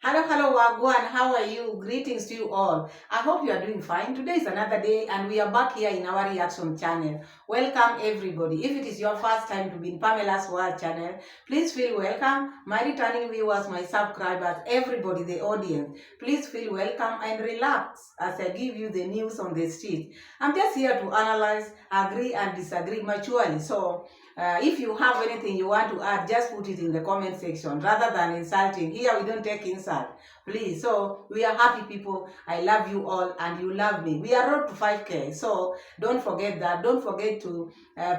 Hello, Wagwan. How are you? Greetings to you all. I hope you are doing fine. Today is another day, and we are back here in our reaction channel. Welcome, everybody. If it is your first time to be in Pamela's World channel, please feel welcome. My returning viewers, my subscribers, everybody, the audience, please feel welcome and relax as I give you the news on the street. I'm just here to analyze, agree, and disagree maturely. So, if you have anything you want to add, just put it in the comment section rather than insulting. Here we don't take insult, please. So we are happy people. I love you all and you love me. We are road to 5K, so don't forget that. Don't forget to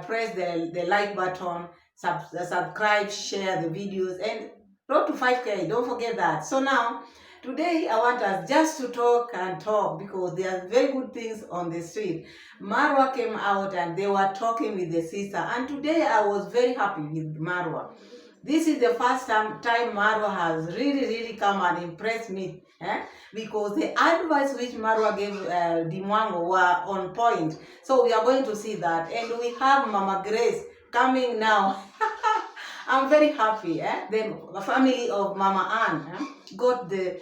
press the like button, subscribe, share the videos, and road to 5K. Don't forget that. So now, today I want us just to talk and talk because there are very good things on the street. Marwa came out and they were talking with the sister, and today I was very happy with Marwa. This is the first time Marwa has really come and impressed me, because the advice which Marwa gave Dee Mwango were on point. So we are going to see that, and we have Mama Grace coming now. I'm very happy. The family of Mama Ann got the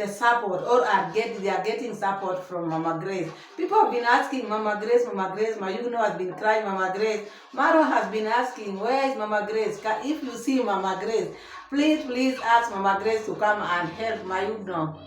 support, or they are getting support from Mama Grace. People have been asking Mama Grace, Mayugno has been crying Mama Grace. Maro has been asking, where is Mama Grace? If you see Mama Grace, please ask Mama Grace to come and help Mayugno.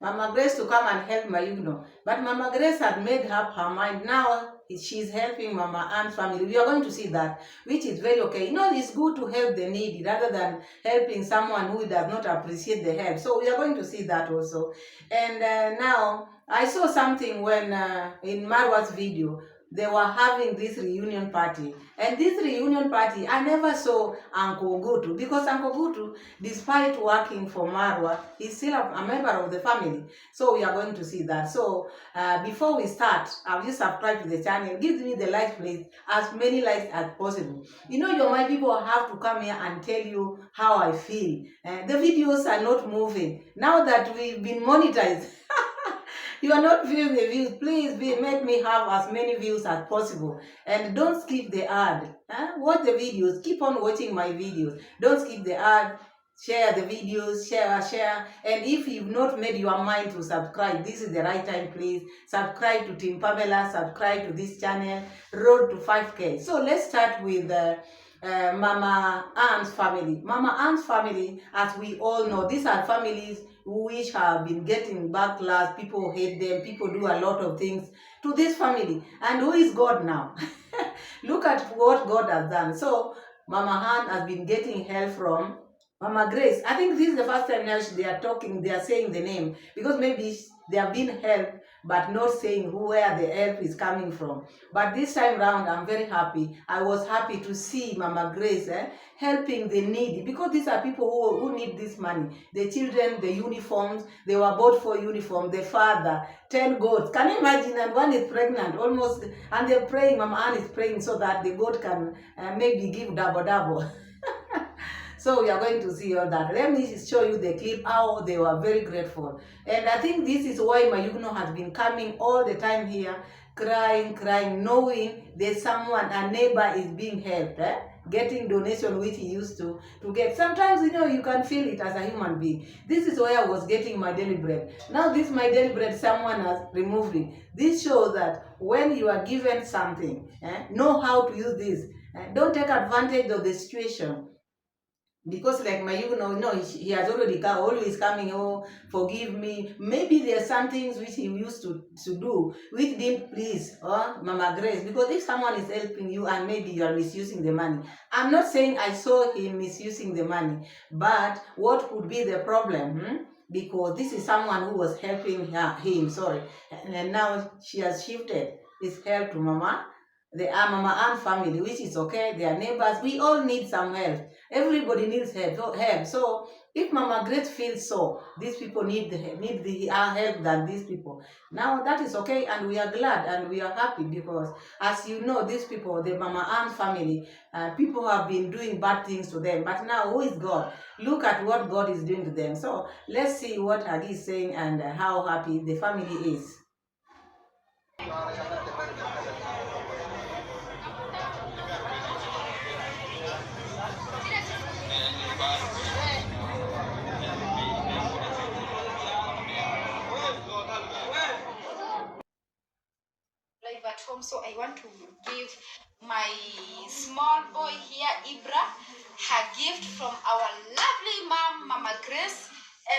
Mama Grace to come and help Mayugno. But Mama Grace had made up her mind. Now she's helping Mama Ann's family. We are going to see that, which is very okay. You know, it's good to help the needy rather than helping someone who does not appreciate the help. So we are going to see that also. And now, I saw something when in Marwa's video, they were having this reunion party. And this reunion party, I never saw Uncle Ogutu, because Uncle Ogutu, despite working for Marwa, he's still a member of the family. So we are going to see that. So before we start, I'll just subscribe to the channel. Give me the likes, please, as many likes as possible. You know, my people have to come here and tell you how I feel. The videos are not moving. Now that we've been monetized, you are not viewing the views. Please make me have as many views as possible. And don't skip the ad. Watch the videos. Keep on watching my videos. Don't skip the ad. Share the videos. Share. And if you've not made your mind to subscribe, this is the right time, please. Subscribe to Team Pamela. Subscribe to this channel. Road to 5K. So let's start with Mama Ann's family. Mama Ann's family, as we all know, these are families which have been getting backlash. People hate them. People do a lot of things to this family. And who is God now? Look at what God has done. So Mama Ann has been getting help from Mama Grace. I think this is the first time now they are saying the name, because maybe they have been helped but not saying where the help is coming from. But this time round, I'm very happy. I was happy to see Mama Grace helping the needy, because these are people who need this money. The children, the uniforms, they were bought for uniform. The father, 10 goats. Can you imagine? And one is pregnant almost, and they're praying. Mama Ann is praying so that the goat can maybe give double. So we are going to see all that. Let me show you the clip, how they were very grateful. And I think this is why Mayugno has been coming all the time here, crying, knowing there's someone, a neighbor is being helped, getting donation which he used to get. Sometimes, you know, you can feel it as a human being. This is where I was getting my daily bread. Now this my daily bread, someone has removed it. This shows that when you are given something, know how to use this. Don't take advantage of the situation. Because like Mayugno, no, he has already always coming, oh, forgive me. Maybe there are some things which he used to do which didn't please Mama Grace. Because if someone is helping you and maybe you are misusing the money, I'm not saying I saw him misusing the money, but what could be the problem? Because this is someone who was helping him, and now she has shifted his help to Mama Ann family, which is okay. They are neighbors. We all need some help. Everybody needs help. So if Mama Grace feels so, these people need our help than these people. Now that is okay, and we are glad and we are happy, because as you know, these people, the Mama Ann family, people have been doing bad things to them. But now who is God? Look at what God is doing to them. So let's see what Agi is saying and how happy the family is. home. So I want to give my small boy here, Ibra, her gift from our lovely mom, Mama Grace,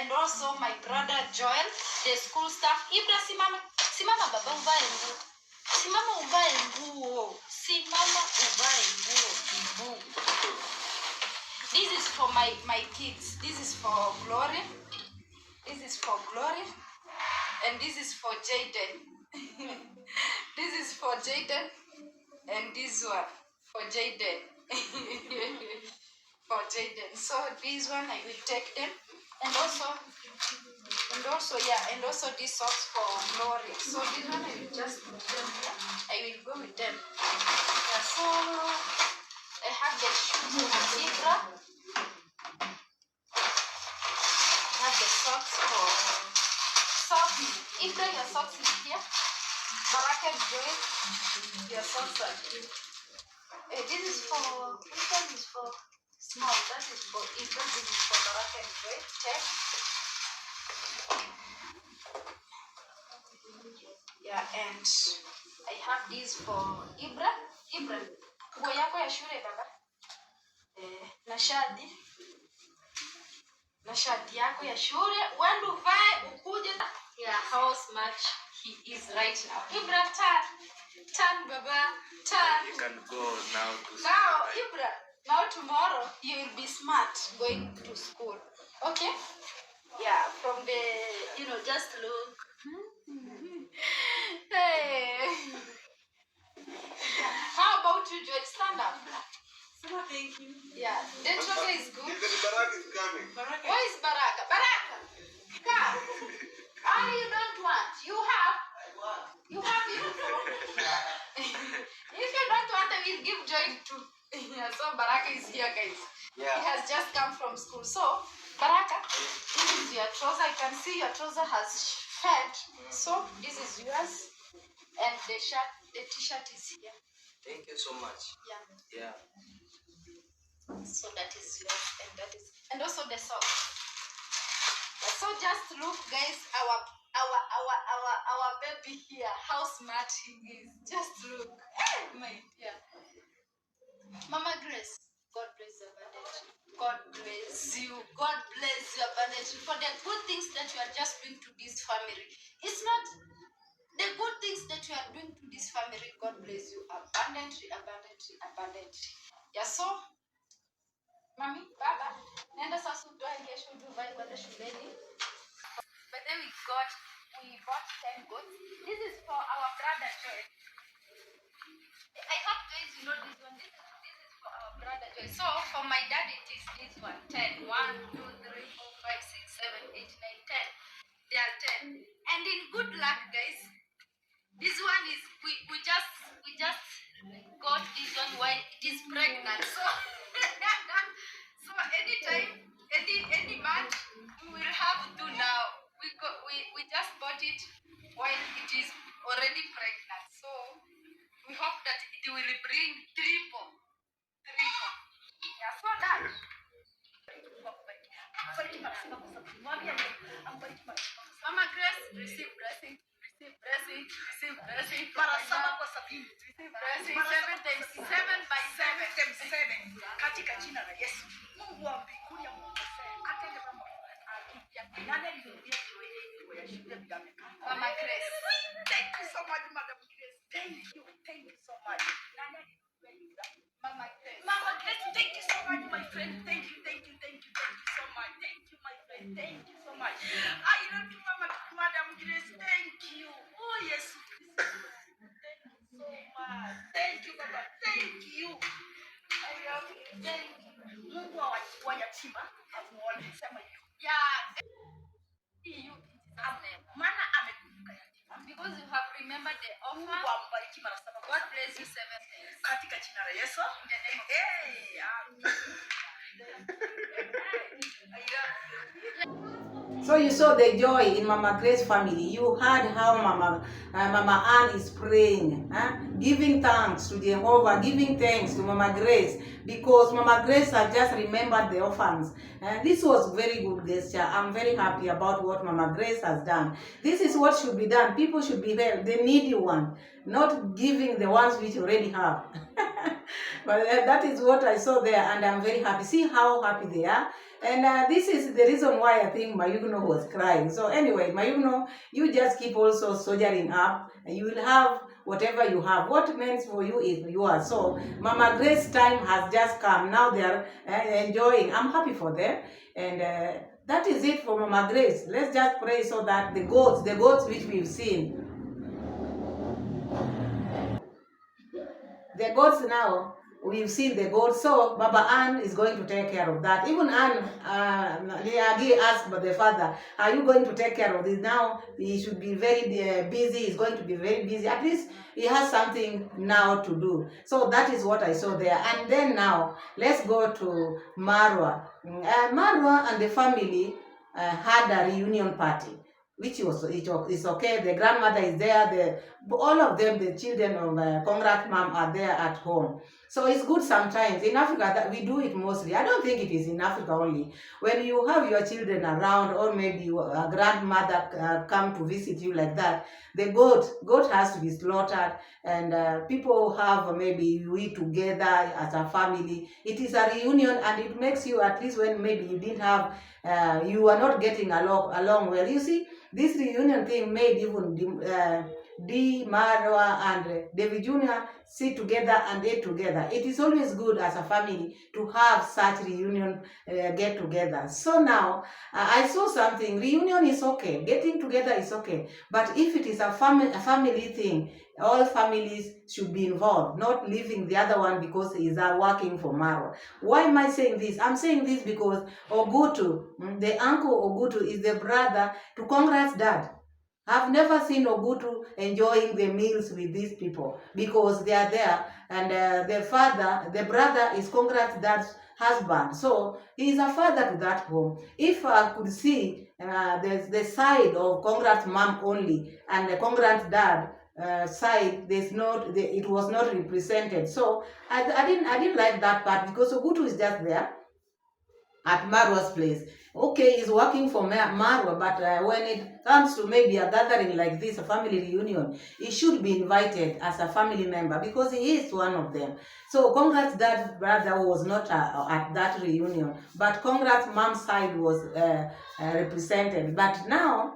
and also my brother Joel, the school staff. Ibra, simama baba uvae nguo. Simama uvae nguo. Simama uvae nguo. This is for my kids. This is for Glory. This is for Glory. And this is for Jaden. This is for Jaden. And this one for Jaden. For Jaden. So this one I will take them. And also these socks for Glory. So this one I will just put them here. I will go with them. Yeah, so I have the shoes for Ibra. I have the socks for socks. Ibra, your socks is here. Baraka Joy, your socks are here. This is for, which one is for small? That is for Ibra. This is for Baraka Joy. Check. Yeah, and I have these for Ibra. Ibra, nguo yako ya shule baba. Na shati yako ya shule. When you buy ukuje. Yeah, how smart he is right now. Ibra, turn baba, turn. You can go now to school. Now, Ibra, now tomorrow you will be smart going to school. Okay? Yeah, from the, just look. Hey. How about you, Joy? Stand up. Thank you. Yeah, the trouser is good. The Baraka is coming. Where is Baraka? Baraka! Come. You don't want. You have uniform. If you don't want, I will give Joy too. Yeah, so Baraka is here, guys. Yeah. He has just come from school. So, Baraka, this is your trouser. I can see your trouser has fed. So, this is yours. And the t-shirt is here. Thank you so much. Yeah. Yeah. So that is yours, and also the socks. So just look, guys, our baby here, how smart he is. Just look. Hey, my dear. Mama Grace, God bless your bandage. God bless you. God bless your bandage for the good things that you are just doing to this family. It's not the good things that you are doing to this family. God bless you abundantly. Yeah, so Mami, Baba, nenda sasa utoe kesho Dubai kwenda shuleni. But then we bought 10 goats. This is for our brother Joy. I hope guys you know this one. This is for our brother Joy. So for my dad it is this one. 10. 1, 2, 3, 4, 5, 6, 7, 8, 9, 10. They are 10. And in good luck, guys, this one is we just got this one while it is pregnant. So so anytime, any month, we will have two now. We just bought it while it is already pregnant. So we hope that it will bring triple. Yeah, so that. Mama Grace, receive blessing. Receive blessing. Para saba kwa sabini. Receive blessing. 7 times 7 by 7. Katika jina la Yesu. Mungu wa mbinguni atende mambo. Nani alirudia kwa ya shule bila mekani? Mama Grace. Thank you so much, Madam Grace. Thank you so much. Nani alirudia? Mama Grace. Mama Grace, thank you so much, my friend. Thank you so much. Thank you, my friend. Thank you so much. I love you, Madam Grace. Thank you. Oh, yes. Thank you so much. Thank you, Baba. Thank you. I love you. Thank you. Mungu wa yatima amuone. Sema hiyo. Yeah. You Maana amekumbuka yatima. because you have remembered the offer. Mungu ambariki mara saba. God bless you 7 times. Katika jina la Yesu. In the name of Hey, So you saw the joy in Mama Grace's family. You heard how Mama Ann is praying, giving thanks to Jehovah, giving thanks to Mama Grace, because Mama Grace has just remembered the orphans. This was very good gesture. I'm very happy about what Mama Grace has done. This is what should be done. People should be there, the needy one, not giving the ones which already have. But that is what I saw there, and I'm very happy. See how happy they are. And this is the reason why I think Mayugno was crying. So anyway, Mayugno, you just keep also soldiering up, and you will have whatever you have. What meant for you is yours. So Mama Grace's time has just come. Now they are enjoying. I'm happy for them. And that is it for Mama Grace. Let's just pray so that the goats which we've seen, the goats now, we've seen the goats, so Baba Ann is going to take care of that. Even Ann, Agi asked the father, are you going to take care of this? Now he should be very busy, he's going to be very busy. At least he has something now to do. So that is what I saw there. And then now, let's go to Marwa. Marwa and the family had a reunion party, which is okay. The grandmother is there. All of them, the children of Congrats mom, are there at home. So it's good sometimes. In Africa, that we do it mostly. I don't think it is in Africa only. When you have your children around, or maybe a grandmother come to visit you like that, the goat has to be slaughtered, and people have maybe you eat together as a family. It is a reunion, and it makes you, at least when maybe you didn't have, you are not getting along well. You see, this reunion thing made even Dee, Marwa, and David Jr. sit together and eat together. It is always good as a family to have such reunion get together. So now I saw something. Reunion is okay. Getting together is okay. But if it is a family thing, all families should be involved, not leaving the other one because he is working for Marwa. Why am I saying this? I'm saying this because Ogutu, the uncle Ogutu, is the brother to Congrats' dad. I've never seen Ogutu enjoying the meals with these people because they are there, and the brother is Congrats' dad's husband. So he is a father to that home. If I could see the side of Congrats' mom only and the Congrats' dad side, it was not represented. So I didn't like that part because Ogutu is just there at Marwa's place. Okay, he's working for Marwa, but when it comes to maybe a gathering like this, a family reunion, he should be invited as a family member because he is one of them. So Congrats' dad brother was not at that reunion, but Congrats' mom's side was represented. But now,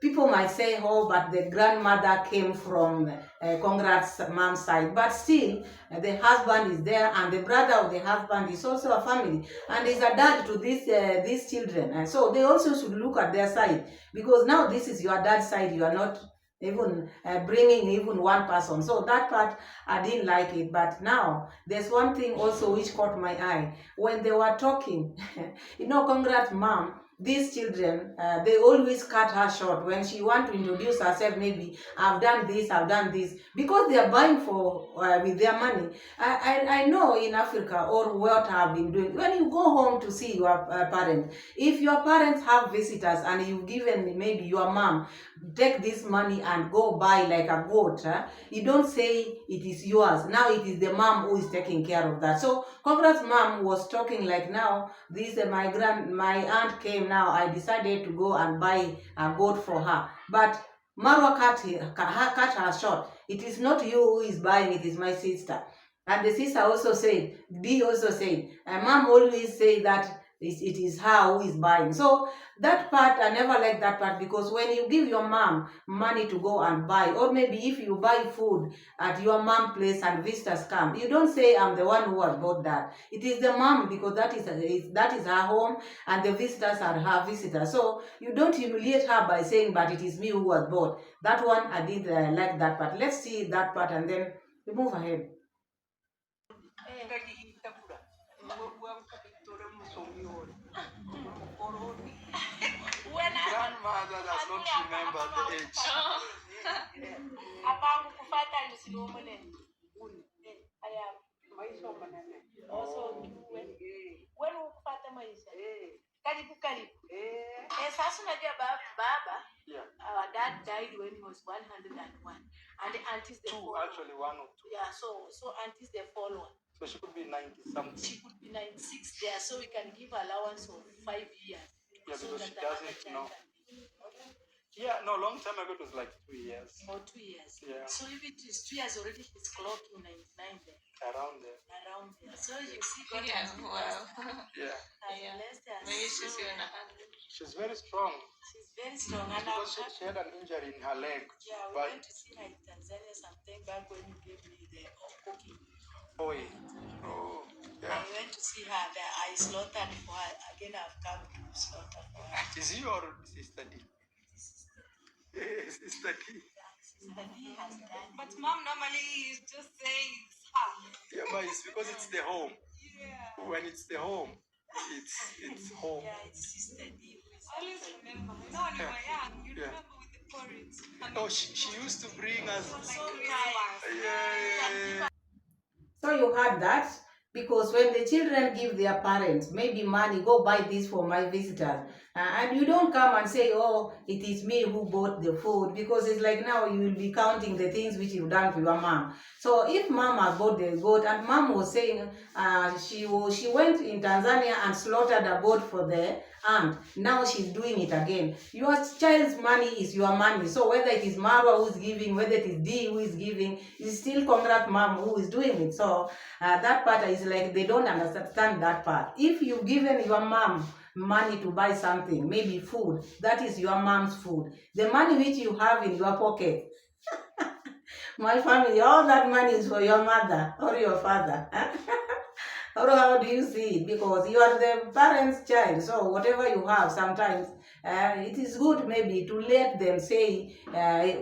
people might say, oh, but the grandmother came from Congrats' mom's side. But still, the husband is there, and the brother of the husband is also a family, and is a dad to these children. And so they also should look at their side, because now this is your dad's side. You are not even bringing even one person. So that part, I didn't like it. But now, there's one thing also which caught my eye. When they were talking, Congrats' mom, these children, they always cut her short when she want to introduce herself. Maybe I've done this, because they are buying for with their money. I know in Africa, or what I've been doing, when you go home to see your parents, if your parents have visitors and you've given maybe your mom, take this money and go buy like a goat, you don't say it is yours. Now it is the mom who is taking care of that. So Congrats' mom was talking like, now this my aunt came. Now I decided to go and buy a goat for her, but Marwa cut her short. It is not you who is buying, it is my sister. And the sister also said, Dee also said, and mom always say that it is her who is buying. So that part, I never like that part, because when you give your mom money to go and buy, or maybe if you buy food at your mom place and visitors come, you don't say, I'm the one who has bought that. It is the mom, because that is her home, and the visitors are her visitors. So you don't humiliate her by saying, but it is me who has bought. That one, I did like that part. Let's see that part and then we move ahead. Grandmother does not remember the age. Sasa unajua baba, Yeah. our dad died when he was 101. And the aunt is the Two, follower. actually, one or two. Yeah, so aunt is the follower. So she could be 90 something. She could be 96 there, so we can give allowance of 5 years. Yeah, So because that she the other doesn't child know. can be. Yeah, no, long time ago it was like 2 years. Or 2 years. Yeah. So if it is 2 years already, she's clocking 99 there. Around there. Around there. So you see, God Yeah, has wow. Yeah. Yeah. blessed her. Maybe she's So even 100. She's very strong. she's very strong. And Because she had an injury in her leg. yeah, we But went to see her in Tanzania sometime back when you gave me the cooking. oh, yeah. Oh, yeah. I went to see her there. I slaughtered for her. Again, I've come to slaughter for her. Is he your sister D? Sister D. Sister D has done But mom normally just says her. Yeah, but it's because it's the home. Yeah. When it's the home, it's home. yeah, it's Sister D. Who is I always remember. You know when we were young, you Yeah. remember with the porridge. And Oh, she used to bring us. so nice. Yeah. So you heard that? Because when the children give their parents maybe money, go buy this for my visitors, and you don't come and say, oh, it is me who bought the food, because it's like now you will be counting the things which you've done to your mom. So if mom has bought the goat, and mom was saying she went in Tanzania and slaughtered a goat for the aunt, now she's doing it again. Your child's money is your money. So whether it is Marwa who is giving, whether it is D who is giving, it's still congrats mom who is doing it. So that part is like they don't understand that part. If you've given your mom money to buy something, maybe food, that is your mom's food. The money which you have in your pocket, my family, all that money is for your mother or your father. Or how do you see it? Because you are the parent's child, so whatever you have, sometimes it is good maybe to let them say,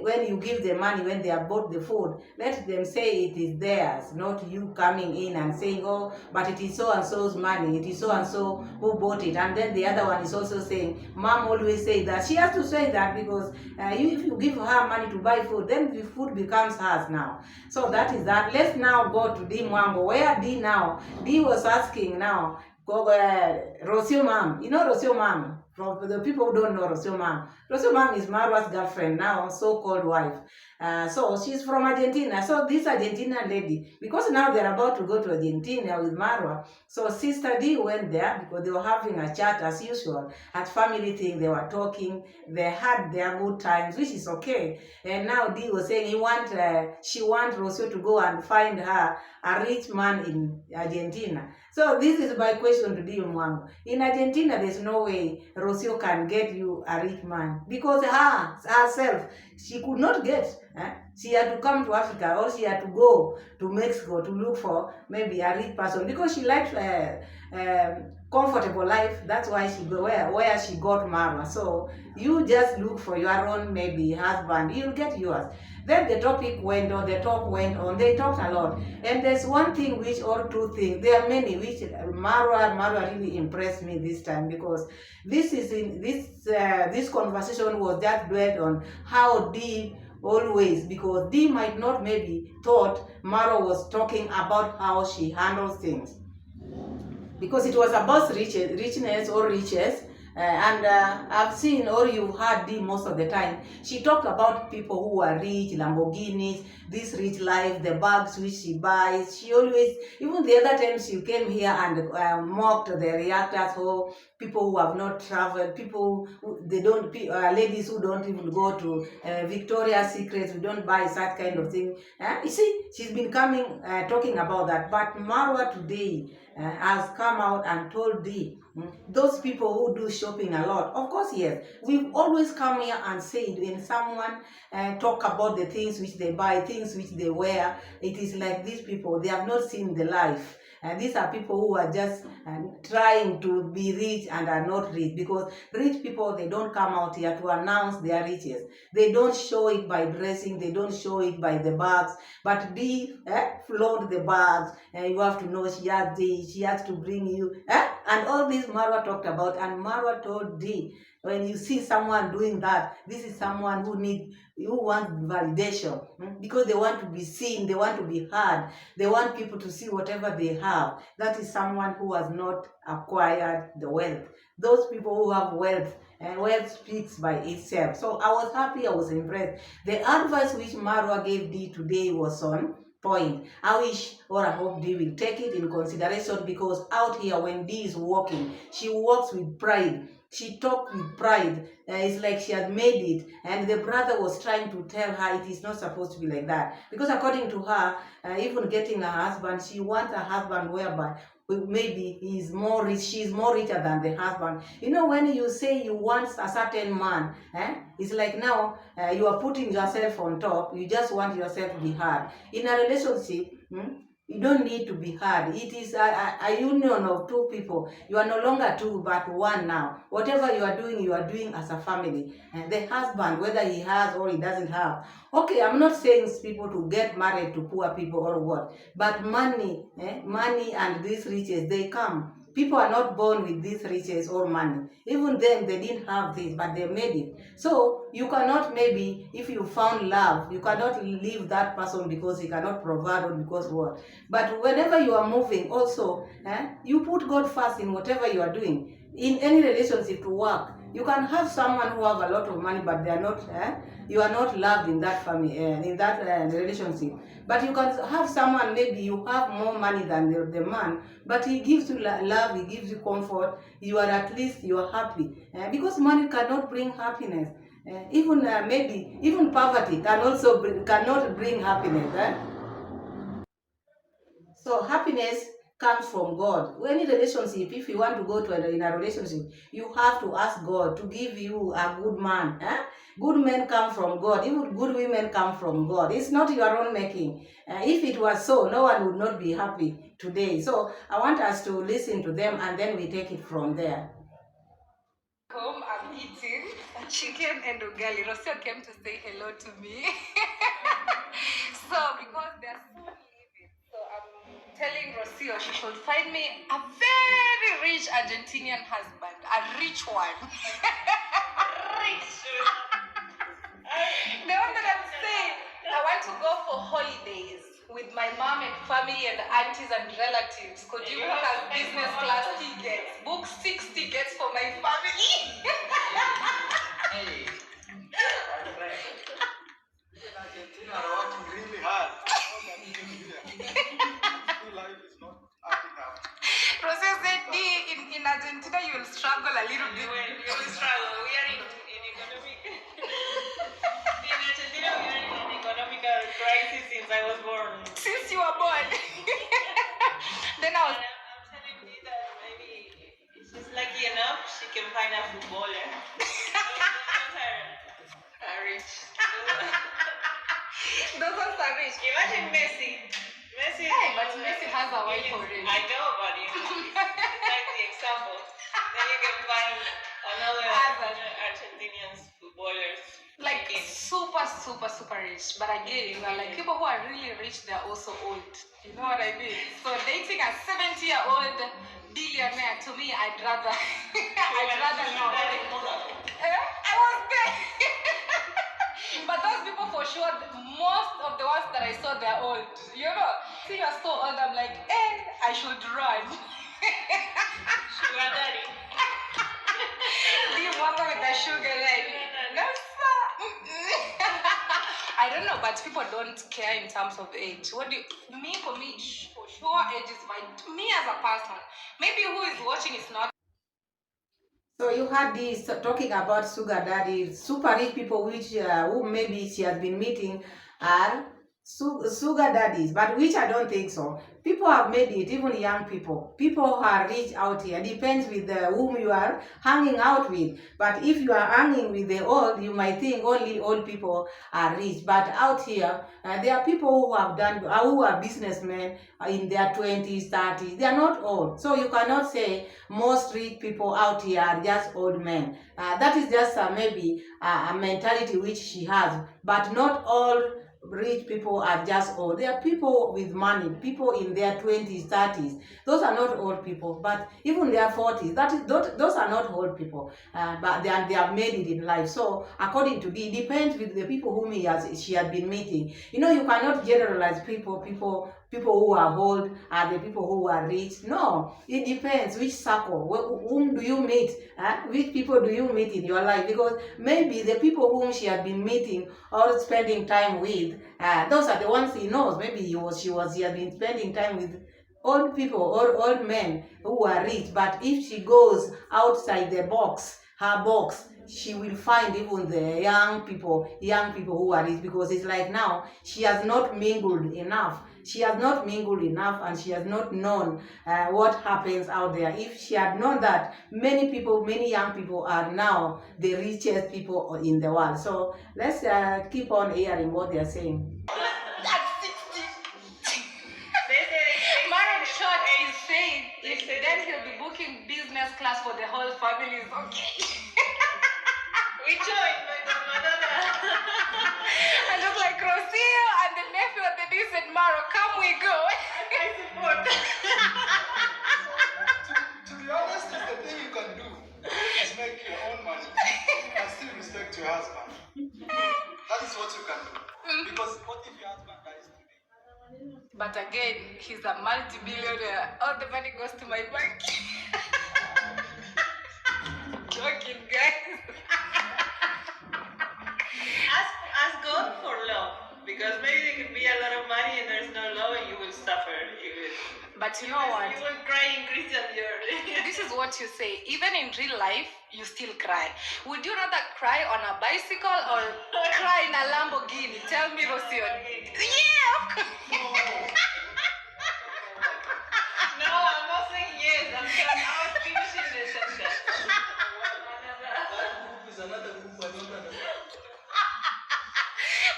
when you give them money, when they have bought the food, let them say it is theirs, not you coming in and saying, oh, but it is so-and-so's money, it is so-and-so who bought it. And then the other one is also saying, mom always say that. She has to say that because if you give her money to buy food, then the food becomes hers now. So that is that. Let's now go to Dee Mwango. Where Dee now? Dee was asking now, Rosio Mom. You know Rosio Mom? For the people who don't know Rosio Mom. Rosio Mom is Marwa's girlfriend now, so-called wife. So she's from Argentina. So this Argentinian lady, because now they're about to go to Argentina with Marwa, so Sister D went there because they were having a chat as usual. At family thing, they were talking. They had their good times, which is okay. And now D was saying she wants Rosio to go and find her a rich man in Argentina. So this is my question to Dee Mwango. In Argentina, there's no way Rosio can get you a rich man because herself, she could not get. She had to come to Africa, or she had to go to Mexico to look for maybe a rich person because she liked comfortable life. That's why she go where she got Marwa. So you just look for your own maybe husband, you'll get yours. Then the topic went on, the talk went on, they talked a lot. And there's one thing which, or two things, there are many which Marwa really impressed me this time, because this conversation was just dwelled on how Dee always, because Dee might not maybe thought Marwa was talking about how she handles things, because it was about richness or riches. And I've seen, or you've heard Dee most of the time, she talked about people who are rich, Lamborghinis, this rich life, the bags which she buys. She always, even the other time she came here and mocked the reactors, or people who have not traveled, people who, ladies who don't even go to Victoria's Secrets, who don't buy such kind of thing. You see, she's been talking about that. But Marwa today has come out and told Dee, those people who do shopping a lot, of course, yes, we've always come here and said when someone talk about the things which they buy, things which they wear, it is like these people, they have not seen the life. These are people who are just trying to be rich and are not rich, because rich people, they don't come out here to announce their riches. They don't show it by dressing, they don't show it by the bags, but Dee flaunt the bags, and you have to know she has this, she has to bring you, and all this Marwa talked about. And Marwa told Dee, when you see someone doing that, this is someone who wants validation, because they want to be seen, they want to be heard, they want people to see whatever they have. That is someone who has not acquired the wealth. those people who have wealth, and wealth speaks by itself. So I was happy, I was impressed. The advice which Marwa gave Dee today was on point. I wish or I hope Dee will take it in consideration, because out here when Dee is walking, she walks with pride. She talked with pride. It's like she had made it, and the brother was trying to tell her it is not supposed to be like that. Because according to her, even getting a husband, she wants a husband whereby maybe he's more rich, she's more richer than the husband. You know, when you say you want a certain man, it's like now you are putting yourself on top. You just want yourself to be heard. In a relationship, you don't need to be heard. It is a union of two people. You are no longer two, but one now. Whatever you are doing as a family. And the husband, whether he has or he doesn't have. Okay, I'm not saying people to get married to poor people or what, but money and these riches, they come. People are not born with these riches or money. Even them, they didn't have this, but they made it. So you cannot, maybe, if you found love, you cannot leave that person because he cannot provide or because what. But whenever you are moving, also, you put God first in whatever you are doing. In any relationship to work, you can have someone who have a lot of money, but they are not. You are not loved in that family, in that relationship. But you can have someone, maybe you have more money than the man, but he gives you love, he gives you comfort. You are at least you are happy, because money cannot bring happiness. Even maybe even poverty cannot bring happiness. So happiness comes from God. Any relationship, if you want to go to in a relationship, you have to ask God to give you a good man. Good men come from God. Even good women come from God. It's not your own making. If it was so, no one would not be happy today. So I want us to listen to them, and then we take it from there. Home, I'm eating chicken and ugali. Rocio came to say hello to me. So because they're so living, so I'm telling Rocio she should find me a very rich Argentinian husband, a rich one. Rich. The one that I'm saying, I want to go for holidays with my mom and family and aunties and relatives. Could you book us business class tickets? Book 6 tickets for my family. Hey. Argentina are working really hard. Life is not acting up. Rocio said, in Argentina you will struggle a little bit. You will struggle. We are in economic. In Argentina, we are in an economical crisis since I was born. Since you were born. Then I was. And I'm telling you that maybe if she's lucky enough, she can find a footballer. Are rich. Those ones are rich. Imagine Messi. Messi. Hey, but Messi has a wife already. I know, but you know, like the example. Then you can find another Argentinian footballers. Like super, super, super rich. But again, like people who are really rich, they're also old. You know what I mean? So dating a 70-year-old billionaire, to me, I'd rather not. I was there. But those people for sure, most of the ones that I saw, they're old. You know, see you're so old, I'm like, I should run. Sugar daddy. Dee Mwango with the sugar daddy. No, sir. I don't know, but people don't care in terms of age. What do you, for me, for sure, age is fine. Me as a person, maybe who is watching is not. So you had this talking about sugar daddy, super rich people, which who maybe she has been meeting are sugar daddies, but which I don't think so. People have made it, even young people. People are rich out here. Depends with whom you are hanging out with. But if you are hanging with the old, you might think only old people are rich. But out here, there are people who have done, who are businessmen in their 20s, 30s. They are not old. So you cannot say most rich people out here are just old men. That is just maybe a mentality which she has. But not all rich people are just old. There are people with money, people in their 20s, 30s. Those are not old people, but even their 40s, those are not old people, but they have made it in life. So according to Dee, depends with the people whom she has been meeting. You know, you cannot generalize people people who are old are the people who are rich. No, it depends which circle, whom do you meet, which people do you meet in your life, because maybe the people whom she had been meeting or spending time with, those are the ones he knows. Maybe she had been spending time with old people or old men who are rich, but if she goes outside the box, her box, she will find even the young people who are rich, because it's like now she has not mingled enough. She has not mingled enough, and she has not known what happens out there. If she had known that, many young people are now the richest people in the world. So let's keep on hearing what they are saying. At 60. Man, short is saying then he'll be booking business class for the whole family. Is okay. We joined my grandmother. And just like Rocio and the nephew and the niece and Maro, come we go. I support. To be honest, the thing you can do is make your own money and still respect your husband. That is what you can do. Because what if your husband dies today? But again, he's a multi-billionaire. All the money goes to my bank. Joking, guys. Ask God for love, because maybe there can be a lot of money and there's no love, and you will suffer. But you know what? You will cry in Christian year. This is what you say. Even in real life, you still cry. Would you rather cry on a bicycle or cry in a Lamborghini? Tell me, Rocio. Yeah, of course. No, I'm not saying yes. I'm saying I was finishing the sentence. Is another group I don't understand.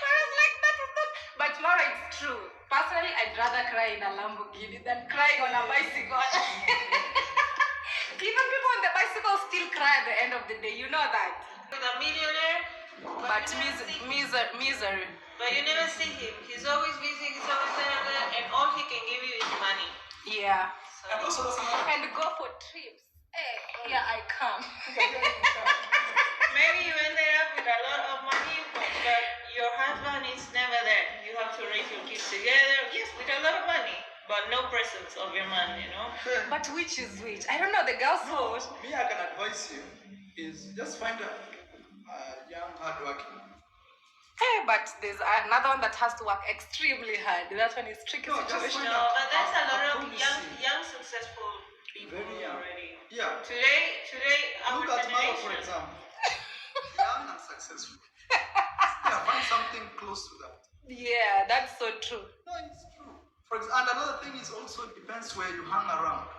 I was like, that is not. But Laura, it's true. Personally, I'd rather cry in a Lamborghini than crying on a bicycle. Even people on the bicycle still cry at the end of the day. You know that. With a millionaire, But misery. but you never see him. He's always busy. He's always there, and all he can give you is money. Yeah. And also, that's another And go for trips. Hey, here I come. Maybe you ended up with a lot of money, but your husband is never there. You have to raise your kids together. Yes, with a lot of money, but no presence of your man, you know? But which is which? I don't know. The girls No, vote. me, I can advise you is just find a young, hardworking. Hey, but there's another one that has to work extremely hard. That one is tricky No, just situation. find No, out. but there's a lot of I'll promise young successful people Very young. already. Yeah. Today, our Look at Maro, for generation. example. Young and successful. Yeah, find something close to that. Yeah, that's so true. No, it's true. And another thing is also it depends where you hang around.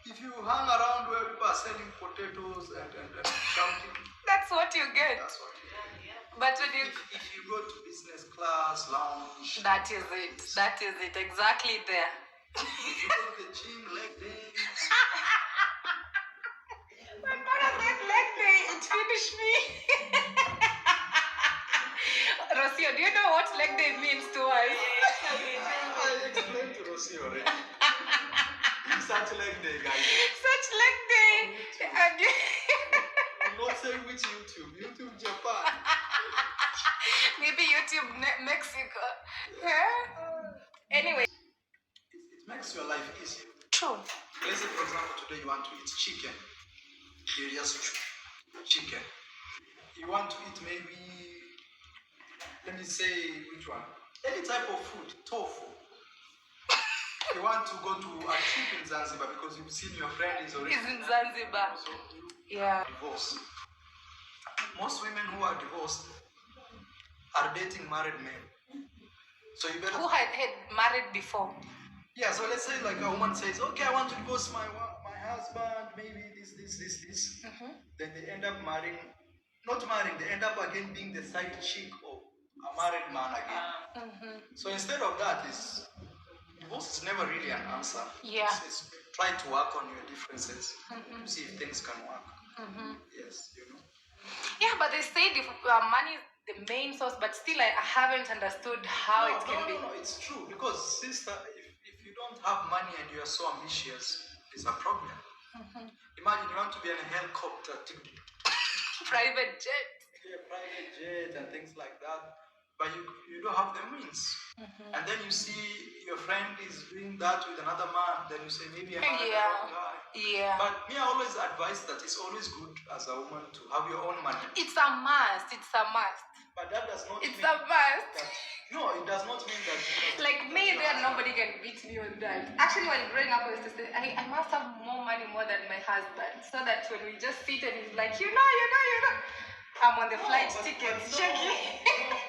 If you hang around where people are selling potatoes and shouting, That's what you get. that's what you do. But when you If you go to business class, lounge, that is it. That is it. Exactly there. if you go to the gym, leg day, When Mara said leg day, it finished me. Rocio, do you know what leg day means to us? I explained to Rosie already. Such leg day, guys. Such leg day. And I'm not saying which YouTube Japan. maybe YouTube Mexico. Yeah? Anyway. It makes your life easier. True. Let's say, for example, today you want to eat chicken. You just choose chicken. You want to eat maybe, let me say which one? Any type of food, tofu. You want to go to a trip in Zanzibar because you've seen your friend is already Is in Zanzibar. So you Yeah. divorce. Most women who are divorced are dating married men. So you better. Who had married before? Yeah, so let's say like a woman says, okay, I want to divorce my husband, maybe this. Mm-hmm. Then they end up they end up again being the side chick of a married man again. Mm-hmm. So instead of that, divorce is never really an answer. Yeah. It's try to work on your differences Mm-hmm. to see if things can work. Mm-hmm. Yes, you know. Yeah, but they say money is the main source, but still I haven't understood how it can be. No, it's true because sister, if you don't have money and you are so ambitious, it's a problem. Mm-hmm. Imagine you want to be in a helicopter, Private jet. a private jet and things like that. but you don't have the means. And then you see your friend is doing that with another man, then you say maybe I'm not the wrong guy. Yeah. But me, I always advise that it's always good as a woman to have your own money. It's a must. It's a must. But that does not It's mean a must. that, no, it does not mean that. Like me, there nobody can beat me on that. Actually, while growing up, I used to say I must have more money more than my husband, so that when we just sit and he's like, you know, I'm on the flight tickets, checking.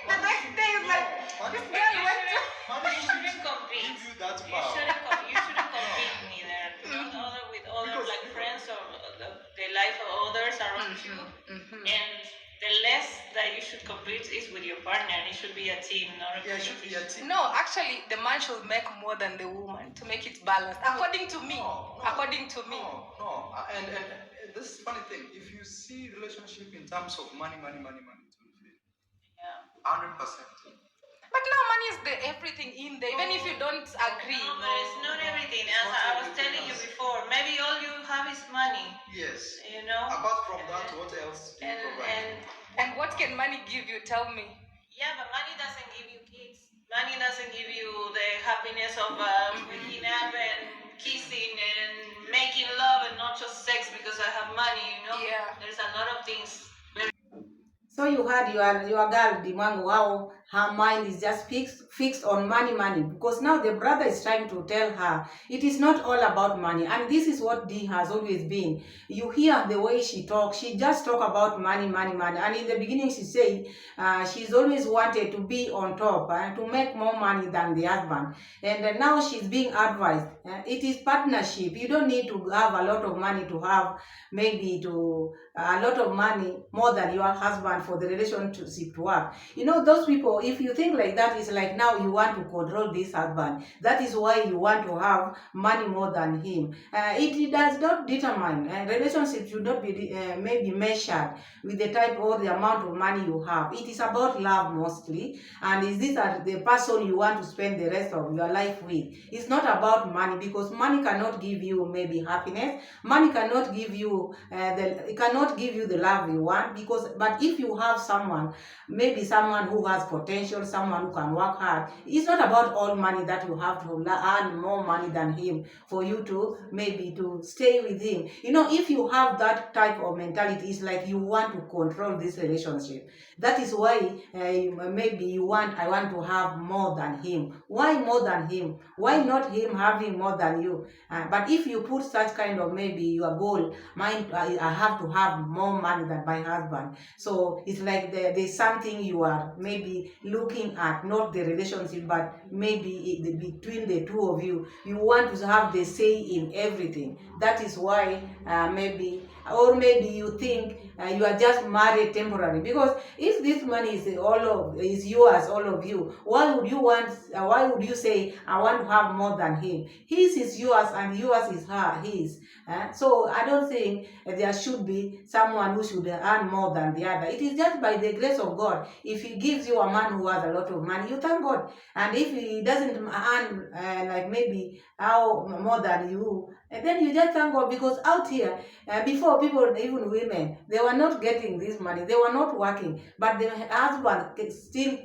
The next day is like, this girl went to. You shouldn't compete. Give you that You power. shouldn't compete neither. Not other with other Because- like friends or the life of others around you. And the less that you should compete is with your partner. It should be a team, not a Yeah, it should be a team. No, actually, the man should make more than the woman to make it balanced. According to me. No. According to me. No. And this funny thing, if you see relationship in terms of money, it will fail. Yeah. 100%. But now money is the everything in there, even if you don't agree. No, but it's not everything. As I was telling you before, maybe all you have is money. Yes. You know. Apart from that, what else do you provide? And what can money give you? Tell me. Yeah, but money doesn't give you kids. Money doesn't give you the happiness of waking up and kissing and making love and not just sex because I have money, you know? Yeah. There's a lot of things. So you heard your girl Dee Mwango, how her mind is just fixed on money, because now the brother is trying to tell her it is not all about money, and this is what Dee has always been. You hear the way she talks, she just talk about money, and in the beginning she said she's always wanted to be on top, to make more money than the husband, and now she's being advised it is partnership. You don't need to have a lot of money to have maybe to a lot of money more than your husband for the relationship to work. You know, those people, if you think like that, it's like now you want to control this husband. That is why you want to have money more than him. It does not determine. Relationship should not be maybe measured with the type or the amount of money you have. It is about love mostly. And is this the person you want to spend the rest of your life with? It's not about money, because money cannot give you maybe happiness. Money cannot give you it cannot give you the love you want, but if you have someone, maybe someone who has potential, someone who can work hard, it's not about all money that you have to earn more money than him for you to maybe to stay with him. You know, if you have that type of mentality, it's like you want to control this relationship. That is why maybe I want to have more than him. Why more than him? Why not him having more than you? But if you put such kind of maybe your goal, I have to have more money than my husband. So it's like there's something you are maybe looking at, not the relationship, but maybe between the two of you. You want to have the say in everything. That is why maybe you think you are just married temporary. Because if this money is yours, all of you, why would you say I want to have more than him? His is yours and yours is his. So I don't think there should be someone who should earn more than the other. It is just by the grace of God. If he gives you a man who has a lot of money, you thank God. And if he doesn't earn like maybe more than you, and then you just thank God. Because out here, before, people, even women, they were not getting this money. They were not working. But the husband still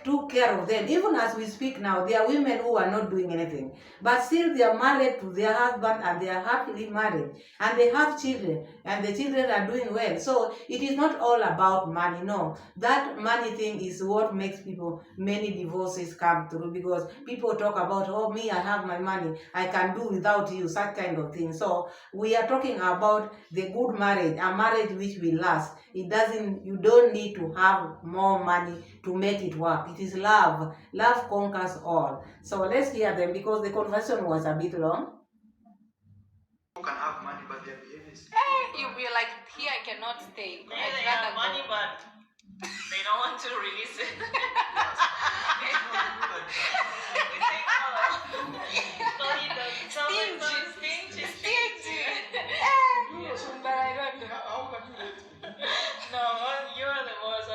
took care of them. Even as we speak now, there are women who are not doing anything, but still they are married to their husband and they are happily married and they have children and the children are doing well. So it is not all about money. No, that money thing is what makes many divorces come through, because people talk about, oh, me, I have my money, I can do without you, such kind of thing. So we are talking about the good marriage, a marriage which will last. You don't need to have more money to make it work. It is love. Love conquers all. So let's hear them, because the conversation was a bit long. Who can have money but their behavior is You'll be like, here I cannot stay. Yeah, they have money, but they don't want to release it. But I don't know. How can you rate me? No, you're the most.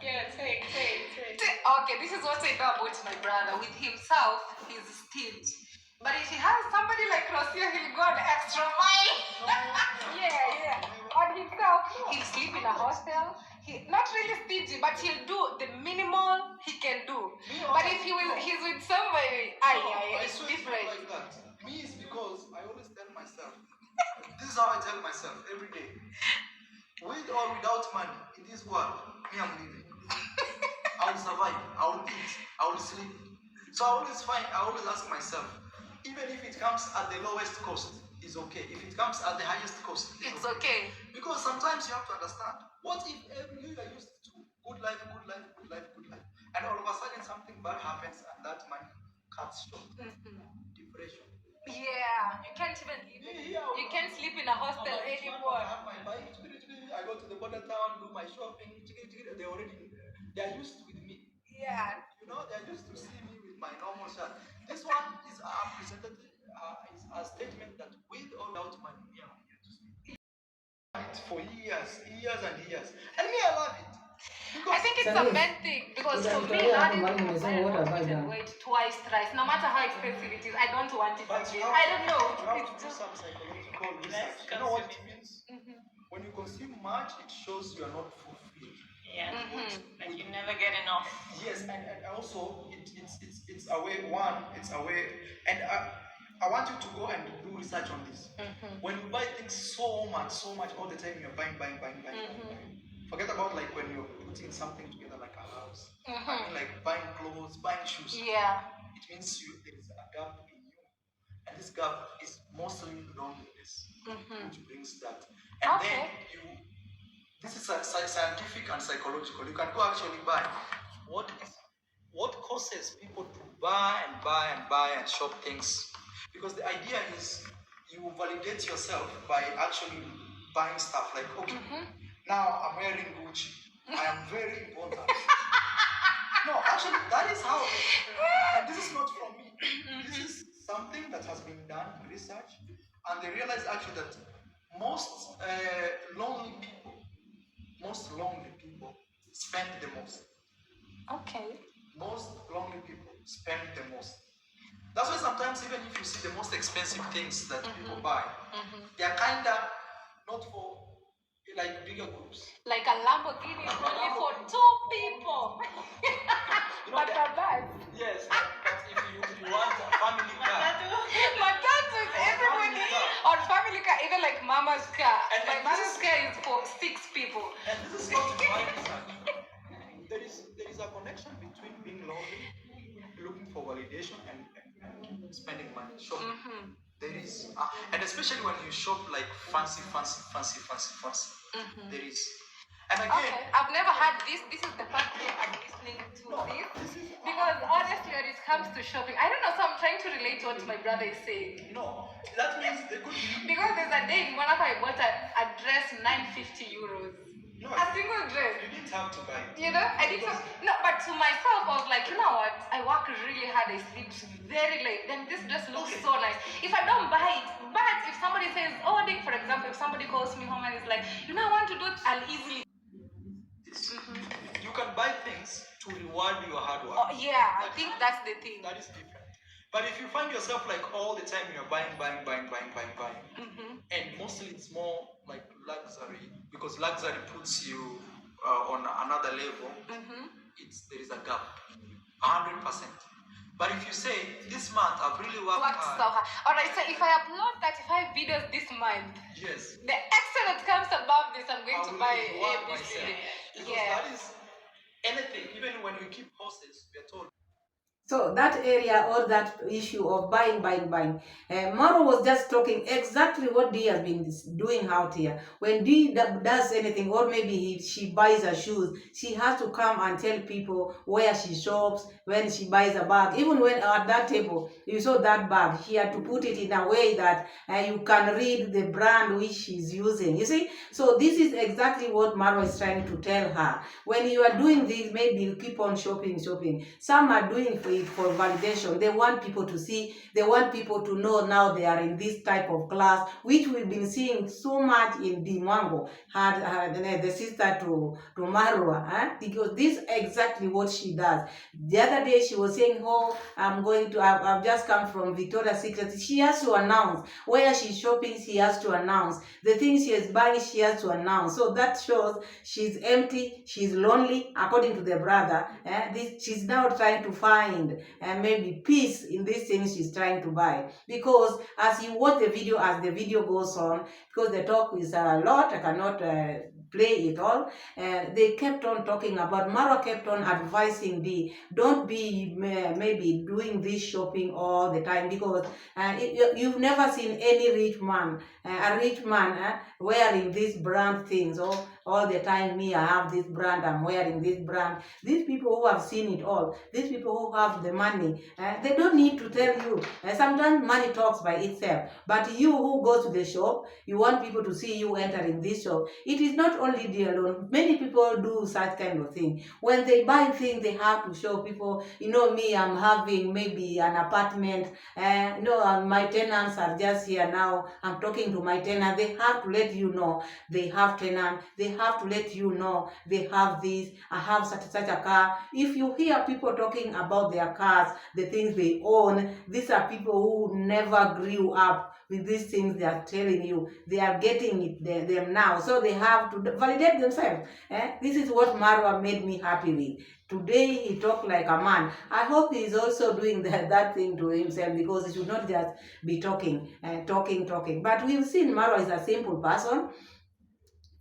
Yeah, take. Okay, this is what I know about my brother. With himself, he's stingy. But if he has somebody like Rosia, he'll go an extra mile. Yeah. On himself, he'll sleep in a hostel. he not really stingy, but he'll do the minimal he can do. But if he's with somebody, it's swear it's not different. like that. Me is because I always tell myself, this is how I tell myself every day. With or without money in this world, me I'm living. I will survive, I will eat, I will sleep. So I always ask myself, even if it comes at the lowest cost, it's okay. If it comes at the highest cost, It's okay. because sometimes you have to understand, what if every year you used to good life, and all of a sudden something bad happens and that money cuts short. Depression. Yeah, you can't even live. You can't sleep in a hostel anymore. I have my bike, I go to the border town, do my shopping, they are used with me. Yeah. You know, they are used to see me with my normal shirt. This one is presented is a statement that with or without money, yeah, I'm here to stay. It for years and years. And me, I love it. I think it's a men thing because for me, having to buy a hospital weight twice, thrice, no matter how expensive it is, I don't want it again. I don't know. You have to do some psychological research. You know what it means? When you consume much, it shows you are not fulfilled. Yeah. Like you never get enough. Yes, and also it's a way. It's a way, and I want you to go and do research on this. When you buy things so much all the time, you're buying. Forget about like when you're putting something together like a house. I mean like buying clothes, buying shoes. Yeah. It means there is a gap in you, and this gap is mostly loneliness, which brings that. And then this is scientific and psychological. You can go actually buy what causes people to buy and shop things, because the idea is you validate yourself by actually buying stuff like, okay, now I'm wearing Gucci, I am very important. No, actually that is how, and this is not from me, this is something that has been done in research, and they realize actually that most lonely people spend the most. Okay. Most lonely people spend the most. That's why sometimes even if you see the most expensive things that people buy, they are kinda not for like bigger groups. Like a Lamborghini is only for 2 people. You know, But a bus. yes, but if you want a family car, Matatu is everybody. Or family car, even like mama's car. And My mother's car is for 6 people. and this is not my research. There is a connection between being lonely, looking for validation, and spending money, shopping. There is, and especially when you shop like fancy. There is, and again. Okay, I've never had this. This is the first time I'm listening to this. Because honestly, when it comes to shopping, I don't know, so I'm trying to relate to what my brother is saying. No, that means they could be. Because there's a day in Monaco I bought a dress 950 euros. No, A single dress. you didn't have to buy it. You know, I did some, no, but to myself, I was like, you know what? I work really hard, I sleep very late. Then this dress looks so nice. If I don't buy it, but if somebody says, oh, Dick, for example, if somebody calls me home and is like, you know, I want to do it, I'll easily. You can buy things to reward your hard work. Oh, yeah, I think that's the thing. That is different. But if you find yourself like all the time you're buying, and mostly it's more like luxury, because luxury puts you on another level. There is a gap, 100%. But if you say, this month I've really worked hard. So hard. Alright, so if I upload 35 videos this month, Yes. the extra that comes above this, I'm going I to will buy reward ABC. myself. Because Yeah. that is anything, even when we keep horses, we are told. So that area or that issue of buying. Maro was just talking exactly what Dee has been doing out here. When Dee does anything, or maybe she buys her shoes, she has to come and tell people where she shops, when she buys a bag. Even when at that table, you saw that bag, she had to put it in a way that you can read the brand which she's using. You see? So this is exactly what Maro is trying to tell her. When you are doing this, maybe you keep on shopping. Some are doing for it for validation. They want people to see, they want people to know now they are in this type of class, which we've been seeing so much in Dee Mwango, the sister to Marwa, because this is exactly what she does. The other day she was saying, oh, I've just come from Victoria's Secret. She has to announce where she's shopping, she has to announce the things she is buying, she has to announce. So that shows she's empty, she's lonely, according to the brother. She's now trying to find maybe peace in these things she's trying to buy. Because as you watch the video, as the video goes on, because the talk is a lot, I cannot play it all. They kept on talking about, Marwa kept on advising Dee, don't be maybe doing this shopping all the time, because you've never seen any rich man, a rich man wearing these brand things all the time. Me, I have this brand, I'm wearing this brand. These people who have seen it all, these people who have the money, they don't need to tell you. Sometimes money talks by itself. But you who go to the shop, you want people to see you entering this shop. It is not only Dee alone. Many people do such kind of thing. When they buy things, they have to show people, me, I'm having maybe an apartment, my tenants are just here now, I'm talking to my tenant. They have to let you know they have tenant. They have to let you know they have this, I have such a car. If you hear people talking about their cars, the things they own, these are people who never grew up with these things they are telling you. They are getting them now, so they have to validate themselves. This is what Marwa made me happy with. Today he talked like a man. I hope he is also doing that thing to himself, because he should not just be talking. But we've seen Marwa is a simple person.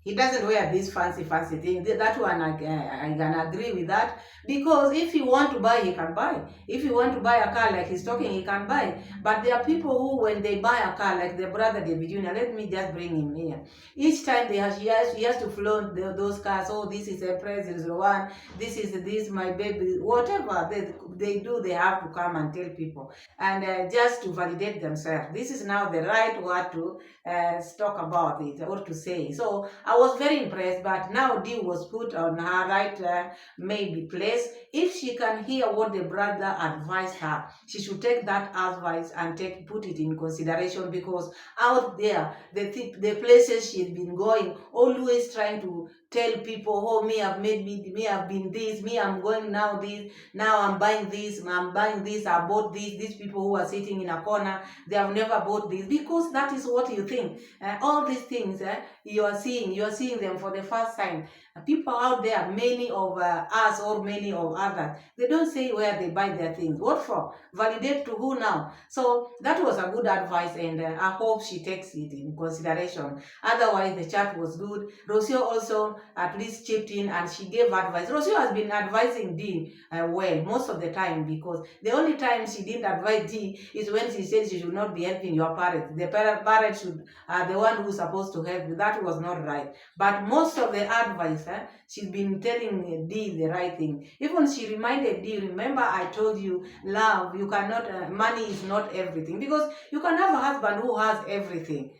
He doesn't wear this fancy thing. That one I can agree with that, because if you want to buy, he can buy. If you want to buy a car like he's talking, he can buy. But there are people who, when they buy a car, like the brother David Jr., let me just bring him here. Each time he has to flaunt those cars. Oh, this is a Prez 01, this my baby, whatever they do, they have to come and tell people, and just to validate themselves. This is now the right word to talk about it, or to say. So I was very impressed, but now Dee was put on her right maybe place. If she can hear what the brother advised her, she should take that advice and put it in consideration, because out there, the places she's been going, always trying to tell people, oh, me I've been this, me I'm going now this, now I'm buying this, I bought this. These people who are sitting in a corner, they have never bought this, because that is what you think. All these things you are seeing them for the first time. People out there, many of us or many of others, they don't say where they buy their things. What for? Validate to who now? So that was a good advice, and I hope she takes it in consideration. Otherwise, the chat was good. Rocio also at least chipped in, and she gave advice. Rocio has been advising Dee well most of the time, because the only time she didn't advise Dee is when she said she should not be helping your parents. The parents should the one who's supposed to help you. That was not right. But most of the advice, she's been telling Dee the right thing. Even she reminded Dee, remember I told you, love, you cannot, money is not everything. Because you can have a husband who has everything,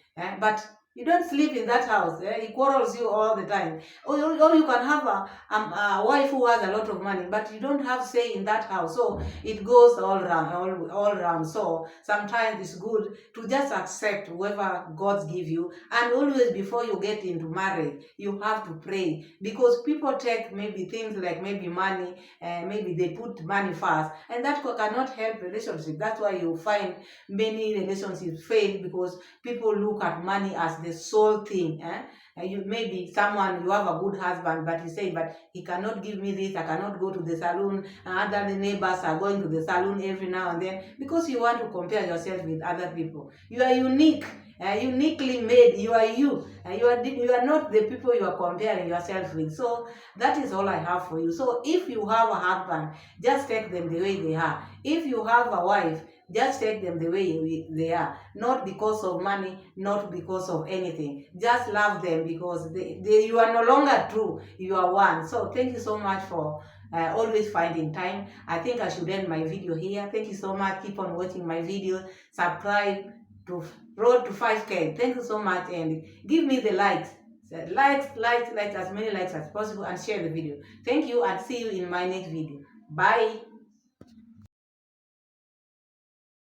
but you don't sleep in that house. He quarrels you all the time. Or you can have a wife who has a lot of money, but you don't have say in that house. So it goes all around. So sometimes it's good to just accept whoever God give you. And always, before you get into marriage, you have to pray. Because people take maybe things like maybe money, maybe they put money first. And that cannot help relationship. That's why you find many relationships fail, because people look at money as the sole thing. Maybe someone, you have a good husband, but you say, but he cannot give me this, I cannot go to the salon, other the neighbors are going to the salon every now and then, because you want to compare yourself with other people. You are unique, uniquely made. You are you. You are not the people you are comparing yourself with. So that is all I have for you. So if you have a husband, just take them the way they are. If you have a wife, just take them the way they are. Not because of money, not because of anything. Just love them, because you are no longer two, you are one. So thank you so much for always finding time. I think I should end my video here. Thank you so much. Keep on watching my videos. Subscribe to road to 5K. Thank you so much, and give me the likes. Likes as many likes as possible, and share the video. Thank you, and see you in my next video. Bye.